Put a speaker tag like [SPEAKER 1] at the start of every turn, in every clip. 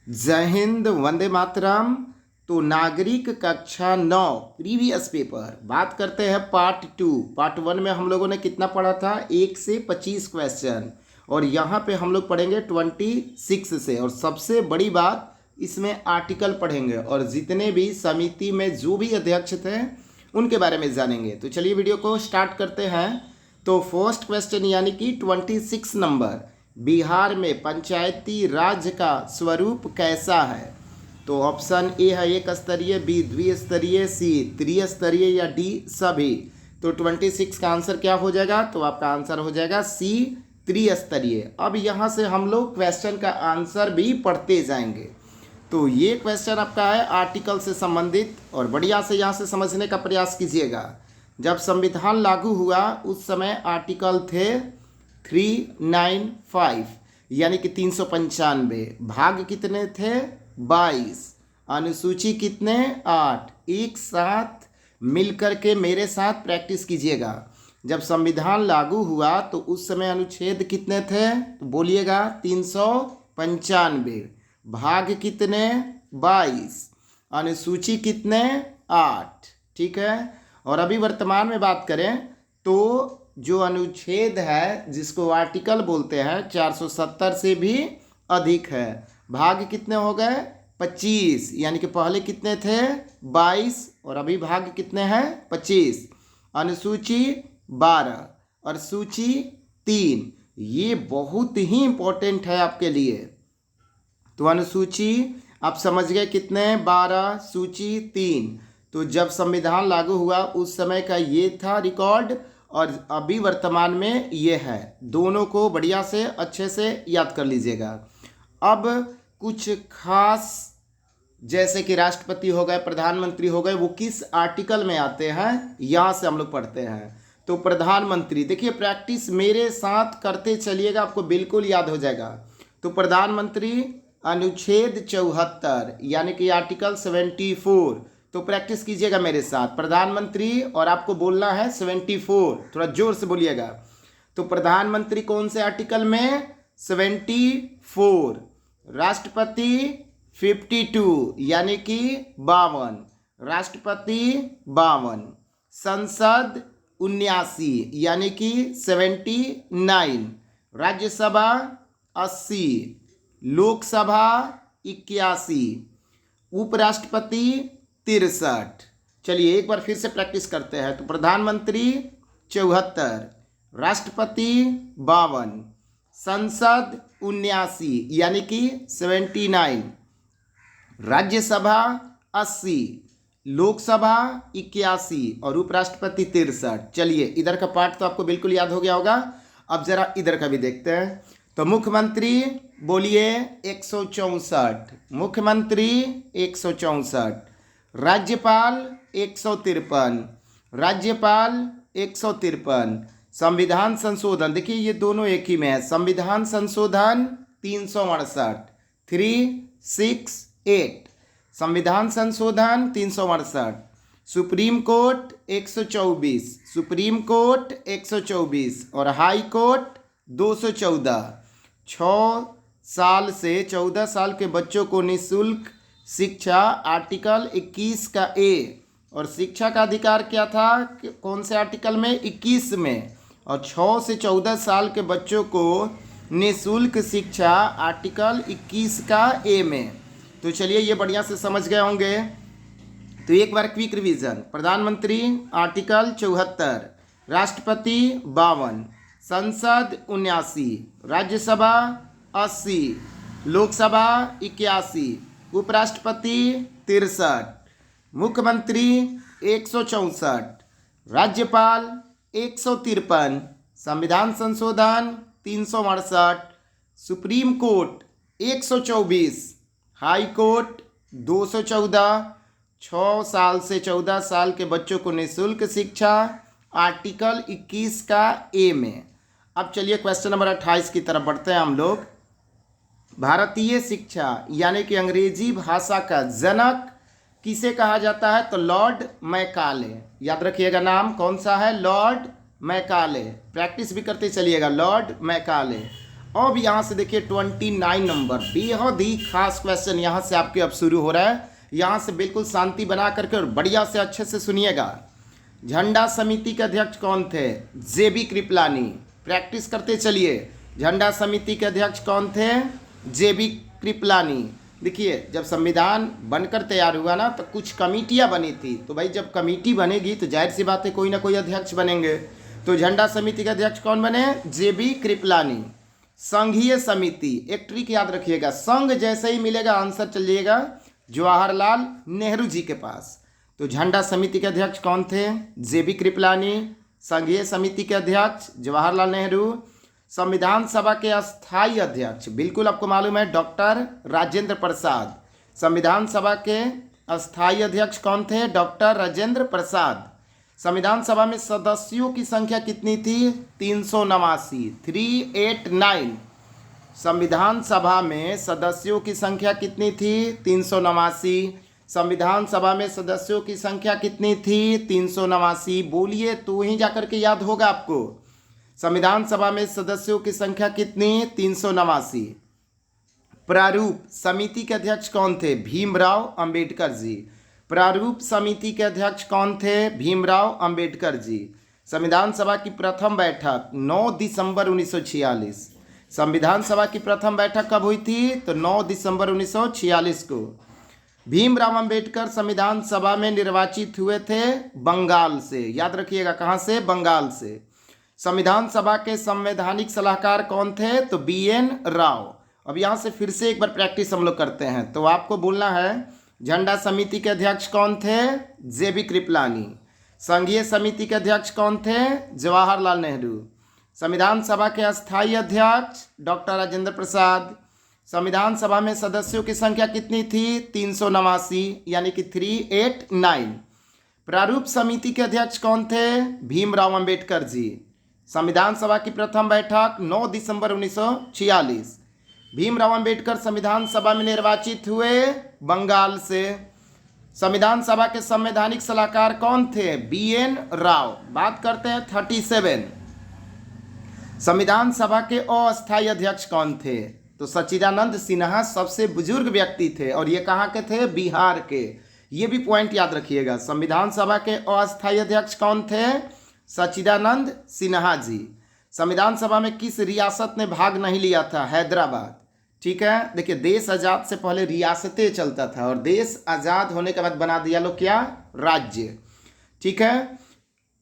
[SPEAKER 1] जय हिंद, वंदे मातरम। तो नागरिक कक्षा 9 प्रीवियस पेपर बात करते हैं पार्ट 2। पार्ट 1 में हम लोगों ने कितना पढ़ा था? 1 से 25 क्वेश्चन, और यहाँ पे हम लोग पढ़ेंगे 26 से। और सबसे बड़ी बात, इसमें आर्टिकल पढ़ेंगे और जितने भी समिति में जो भी अध्यक्ष थे उनके बारे में जानेंगे। तो चलिए वीडियो को स्टार्ट करते हैं। तो फर्स्ट क्वेश्चन यानी कि 26 नंबर, बिहार में पंचायती राज का स्वरूप कैसा है? तो ऑप्शन ए है एक स्तरीय, बी द्विस्तरीय, सी त्रिस्तरीय या डी सभी। तो 26 का आंसर क्या हो जाएगा? तो आपका आंसर हो जाएगा सी त्रिस्तरीय। अब यहाँ से हम लोग क्वेश्चन का आंसर भी पढ़ते जाएंगे। तो ये क्वेश्चन आपका है आर्टिकल से संबंधित, और बढ़िया से यहाँ से समझने का प्रयास कीजिएगा। जब संविधान लागू हुआ उस समय आर्टिकल थे 395 यानी कि 395। भाग कितने थे? 22। अनुसूची कितने? 8। एक साथ मिलकर के मेरे साथ प्रैक्टिस कीजिएगा। जब संविधान लागू हुआ तो उस समय अनुच्छेद कितने थे? तो बोलिएगा 395। भाग कितने? 22। अनुसूची कितने? 8। ठीक है। और अभी वर्तमान में बात करें तो जो अनुच्छेद है जिसको आर्टिकल बोलते हैं 470 से भी अधिक है। भाग कितने हो गए? 25। यानी कि पहले कितने थे? 22, और अभी भाग कितने हैं? 25। अनुसूची 12 और सूची 3। ये बहुत ही इंपॉर्टेंट है आपके लिए। तो अनुसूची आप समझ गए कितने? 12, सूची 3। तो जब संविधान लागू हुआ उस समय का ये था रिकॉर्ड, और अभी वर्तमान में ये है। दोनों को बढ़िया से अच्छे से याद कर लीजिएगा। अब कुछ खास, जैसे कि राष्ट्रपति हो गए, प्रधानमंत्री हो गए, वो किस आर्टिकल में आते हैं यहाँ से हम लोग पढ़ते हैं। तो प्रधानमंत्री, देखिए प्रैक्टिस मेरे साथ करते चलिएगा, आपको बिल्कुल याद हो जाएगा। तो प्रधानमंत्री अनुच्छेद 74 यानी कि आर्टिकल 74। तो प्रैक्टिस कीजिएगा मेरे साथ, प्रधानमंत्री, और आपको बोलना है 74। थोड़ा जोर से बोलिएगा। तो प्रधानमंत्री कौन से आर्टिकल में? 74। राष्ट्रपति 52 यानी कि 52। राष्ट्रपति 52। संसद 79 यानी कि 79। राज्यसभा 80। लोकसभा 81। उपराष्ट्रपति 63। चलिए एक बार फिर से प्रैक्टिस करते हैं। तो प्रधानमंत्री 74, राष्ट्रपति 52, संसद 79 यानी कि 79, राज्यसभा 80, लोकसभा 81 और उपराष्ट्रपति 63। चलिए इधर का पार्ट तो आपको बिल्कुल याद हो गया होगा। अब जरा इधर का भी देखते हैं। तो मुख्यमंत्री बोलिए 164। मुख्यमंत्री 164। राज्यपाल 153। राज्यपाल 153। संविधान संशोधन, देखिए ये दोनों एक ही में है। संविधान संशोधन 368, 368। संविधान संशोधन 368। Supreme court 124। सुप्रीम कोर्ट 124 और हाई कोर्ट 214। 6 साल से 14 साल के बच्चों को निःशुल्क शिक्षा, आर्टिकल 21 का ए। और शिक्षा का अधिकार क्या था? कौन से आर्टिकल में? 21 में। और 6 से 14 साल के बच्चों को निःशुल्क शिक्षा, आर्टिकल 21 का ए में। तो चलिए ये बढ़िया से समझ गए होंगे। तो एक बार क्विक रिवीजन। प्रधानमंत्री आर्टिकल 74, राष्ट्रपति 52, संसद 79, राज्यसभा 80, लोकसभा 81, उपराष्ट्रपति 63, मुख्यमंत्री 164, राज्यपाल 153, संविधान संशोधन 368, सुप्रीम कोर्ट 124, हाई कोर्ट 214, 6 साल से 14 साल के बच्चों को निःशुल्क शिक्षा, आर्टिकल 21 का ए में। अब चलिए क्वेश्चन नंबर 28 की तरफ बढ़ते हैं हम लोग। भारतीय शिक्षा यानी कि अंग्रेजी भाषा का जनक किसे कहा जाता है? तो लॉर्ड मैकाले। याद रखिएगा नाम कौन सा है? Lord Macaulay. प्रैक्टिस भी करते चलिएगा। Lord Macaulay. अब यहाँ से देखिए 29 नंबर, बेहद ही खास क्वेश्चन यहाँ से आपके अब शुरू हो रहा है। यहाँ से बिल्कुल शांति बना करके और बढ़िया से अच्छे से सुनिएगा। झंडा समिति के अध्यक्ष कौन थे? जेबी कृपलानी। प्रैक्टिस करते चलिए। झंडा समिति के अध्यक्ष कौन थे? जेबी कृपलानी। देखिए, जब संविधान बनकर तैयार हुआ ना तो कुछ कमेटियाँ बनी थी, तो भाई जब कमेटी बनेगी तो जाहिर सी बात है कोई ना कोई अध्यक्ष बनेंगे। तो झंडा समिति के अध्यक्ष कौन बने? जेबी कृपलानी। संघीय समिति, एक ट्रिक याद रखिएगा, संघ जैसे ही मिलेगा आंसर चलिएगा जवाहरलाल नेहरू जी के पास। तो झंडा समिति के अध्यक्ष कौन थे? जेबी कृपलानी। संघीय समिति के अध्यक्ष जवाहरलाल नेहरू। संविधान सभा के अस्थायी अध्यक्ष बिल्कुल आपको मालूम है डॉक्टर राजेंद्र प्रसाद। संविधान सभा के अस्थायी अध्यक्ष कौन थे? डॉक्टर राजेंद्र प्रसाद। संविधान सभा में सदस्यों की संख्या कितनी थी? 389, 389। संविधान सभा में सदस्यों की संख्या कितनी थी? 389। संविधान सभा में सदस्यों की संख्या कितनी थी? 389। बोलिए तो वहीं जाकर के याद होगा आपको। संविधान सभा में सदस्यों की संख्या कितनी? 389। प्रारूप समिति के अध्यक्ष कौन थे? भीमराव अंबेडकर जी। प्रारूप समिति के अध्यक्ष कौन थे? भीमराव अंबेडकर जी। संविधान सभा की प्रथम बैठक 9 दिसंबर 1946। संविधान सभा की प्रथम बैठक कब हुई थी? तो 9 दिसंबर 1946 को। भीमराव अंबेडकर संविधान सभा में निर्वाचित हुए थे बंगाल से। याद रखिएगा, कहाँ से? बंगाल से। संविधान सभा के संवैधानिक सलाहकार कौन थे? तो BN राव। अब यहाँ से फिर से एक बार प्रैक्टिस हम लोग करते हैं। तो आपको बोलना है झंडा समिति के अध्यक्ष कौन थे? जेबी कृपलानी। संघीय समिति के अध्यक्ष कौन थे? जवाहरलाल नेहरू। संविधान सभा के अस्थायी अध्यक्ष डॉक्टर राजेंद्र प्रसाद। संविधान सभा में सदस्यों की संख्या कितनी थी? 389, यानी कि 389। प्रारूप समिति के अध्यक्ष कौन थे? भीमराव अंबेडकर जी। संविधान सभा की प्रथम बैठक 9 दिसंबर 1946। भीमराव अंबेडकर संविधान सभा में निर्वाचित हुए बंगाल से। संविधान सभा के संवैधानिक सलाहकार कौन थे? BN राव। बात करते हैं 37। संविधान सभा के अस्थायी अध्यक्ष कौन थे? तो सच्चिदानंद सिन्हा सबसे बुजुर्ग व्यक्ति थे और ये कहाँ के थे? बिहार के। ये भी पॉइंट याद रखिएगा। संविधान सभा के अस्थायी अध्यक्ष कौन थे? सच्चिदानंद सिन्हा जी। संविधान सभा में किस रियासत ने भाग नहीं लिया था? हैदराबाद। ठीक है, देखिए देश आज़ाद से पहले रियासतें चलता था और देश आज़ाद होने के बाद बना दिया लोग क्या? राज्य। ठीक है।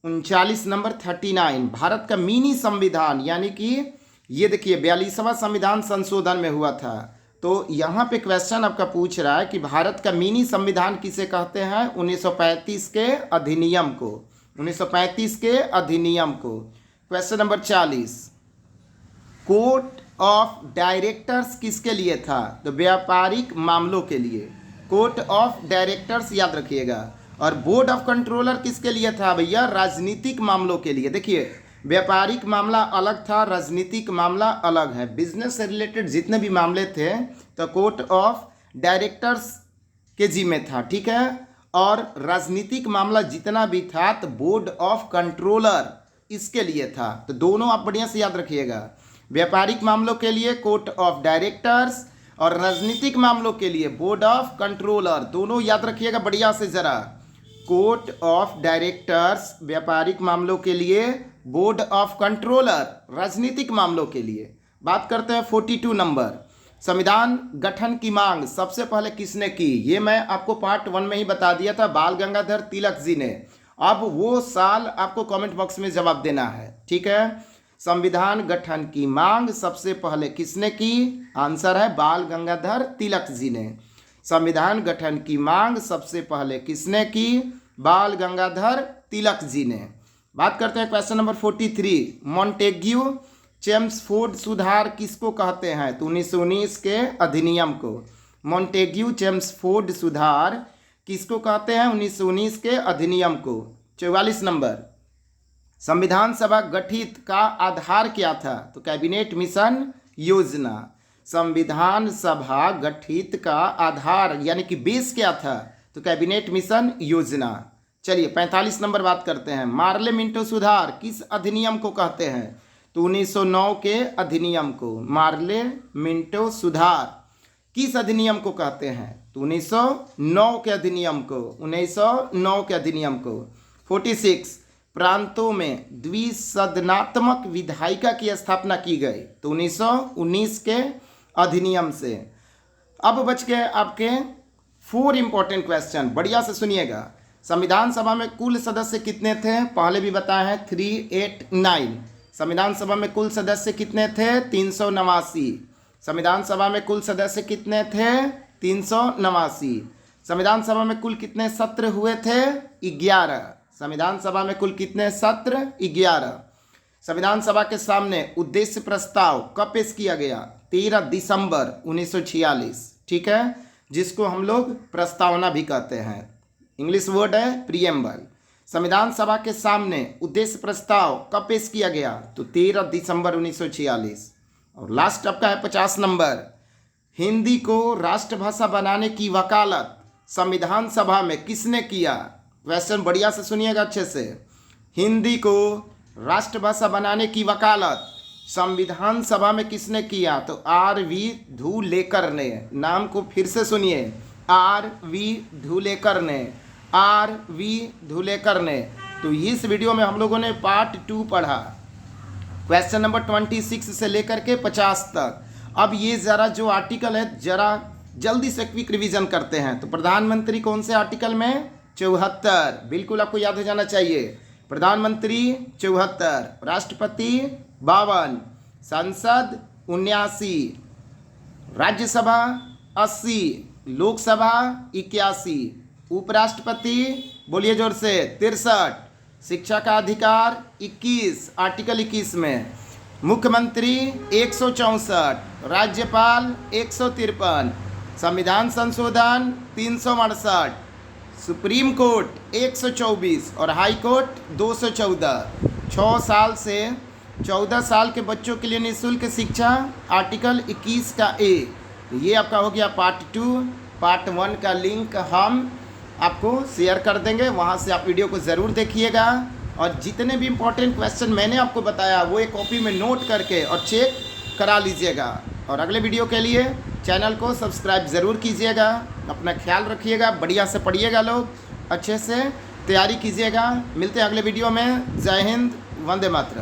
[SPEAKER 1] 39 नंबर 39, भारत का मिनी संविधान, यानी कि ये देखिए 42वां संविधान संशोधन में हुआ था। तो यहाँ पे क्वेश्चन आपका पूछ रहा है कि भारत का मिनी संविधान किसे कहते हैं? 1935 के अधिनियम को। 1935 के अधिनियम को। Question number 40, court of directors किसके लिए था? तो व्यापारिक मामलों के लिए। कोर्ट ऑफ डायरेक्टर्स याद रखिएगा। और बोर्ड ऑफ कंट्रोलर किसके लिए था भैया? राजनीतिक मामलों के लिए। देखिए व्यापारिक मामला अलग था, राजनीतिक मामला अलग है। बिजनेस से रिलेटेड जितने भी मामले थे तो कोर्ट ऑफ डायरेक्टर्स के जिम्मे था। ठीक है। और राजनीतिक मामला जितना भी था तो बोर्ड ऑफ कंट्रोलर इसके लिए था। तो दोनों आप बढ़िया से याद रखिएगा। व्यापारिक मामलों के लिए कोर्ट ऑफ डायरेक्टर्स और राजनीतिक मामलों के लिए बोर्ड ऑफ कंट्रोलर। दोनों याद रखिएगा बढ़िया से जरा। कोर्ट ऑफ डायरेक्टर्स व्यापारिक मामलों के लिए, बोर्ड ऑफ कंट्रोलर राजनीतिक मामलों के लिए। बात करते हैं 42 नंबर, संविधान गठन की मांग सबसे पहले किसने की? ये मैं आपको पार्ट 1 में ही बता दिया था, बाल गंगाधर तिलक जी ने। अब वो साल आपको कमेंट बॉक्स में जवाब देना है। ठीक है। संविधान गठन की मांग सबसे पहले किसने की? आंसर है बाल गंगाधर तिलक जी ने। संविधान गठन की मांग सबसे पहले किसने की? बाल गंगाधर तिलक जी ने। बात करते हैं क्वेश्चन नंबर 43, मॉन्टेग्यू चेम्सफोर्ड सुधार किसको कहते हैं? तो 1919 के अधिनियम को। मॉन्टेग्यू चेम्सफोर्ड सुधार किसको कहते हैं? 1919 के अधिनियम को। 44 नंबर, संविधान सभा गठित का आधार क्या था? तो कैबिनेट मिशन योजना। संविधान सभा गठित का आधार यानी कि बेस क्या था? तो कैबिनेट मिशन योजना। चलिए 45 नंबर बात करते हैं, मार्ले मिंटो सुधार किस अधिनियम को कहते हैं? तो 1909 के अधिनियम को। मार्ले मिंटो सुधार किस अधिनियम को कहते हैं? तो 1909 के अधिनियम को। 1909 के अधिनियम को। 46 प्रांतों में द्विसदनात्मक विधायिका की स्थापना की गई, तो 1919 के अधिनियम से। अब बच गए आपके 4 इंपॉर्टेंट क्वेश्चन, बढ़िया से सुनिएगा। संविधान सभा में कुल सदस्य कितने थे? पहले भी बताया है 389। संविधान सभा में कुल सदस्य कितने थे? 389। संविधान सभा में कुल सदस्य कितने थे? 389। संविधान सभा में कुल कितने सत्र हुए थे? 11। संविधान सभा में कुल कितने सत्र? 11। संविधान सभा के सामने उद्देश्य प्रस्ताव कब पेश किया गया? 13 दिसंबर 1946, ठीक है, जिसको हम लोग प्रस्तावना भी कहते हैं। इंग्लिश वर्ड है प्रीएम्बल। संविधान सभा के सामने उद्देश्य प्रस्ताव कब पेश किया गया? तो 13 दिसंबर 1946। और लास्ट आपका है 50 नंबर। हिंदी को राष्ट्रभाषा बनाने की वकालत संविधान सभा में किसने किया? क्वेश्चन बढ़िया से सुनिएगा अच्छे से। हिंदी को राष्ट्रभाषा बनाने की वकालत संविधान सभा में किसने किया? तो RV धुलेकर ने। नाम को फिर से सुनिए, RV धुलेकर ने। RV धुलेकर ने। तो इस वीडियो में हम लोगों ने पार्ट 2 पढ़ा, क्वेश्चन नंबर 26 से लेकर के 50 तक। अब ये ज़रा जो आर्टिकल है जरा जल्दी से क्विक रिवीजन करते हैं। तो प्रधानमंत्री कौन से आर्टिकल में? 74, बिल्कुल आपको याद हो जाना चाहिए। प्रधानमंत्री 74, राष्ट्रपति 52, संसद 79, राज्यसभा 80, लोकसभा 81, उपराष्ट्रपति बोलिए जोर से 63, शिक्षा का अधिकार 21 आर्टिकल 21 में, मुख्यमंत्री 164, राज्यपाल 153, संविधान संशोधन 368, सुप्रीम कोर्ट 124 और हाई कोर्ट 214। 6 साल से 14 साल के बच्चों के लिए निःशुल्क शिक्षा आर्टिकल 21 का ए। ये आपका हो गया पार्ट 2। पार्ट 1 का लिंक हम आपको शेयर कर देंगे, वहाँ से आप वीडियो को ज़रूर देखिएगा। और जितने भी इंपॉर्टेंट क्वेश्चन मैंने आपको बताया वो एक कॉपी में नोट करके और चेक करा लीजिएगा। और अगले वीडियो के लिए चैनल को सब्सक्राइब ज़रूर कीजिएगा। अपना ख्याल रखिएगा, बढ़िया से पढ़िएगा, लोग अच्छे से तैयारी कीजिएगा। मिलते हैं अगले वीडियो में। जय हिंद, वंदे मातरम।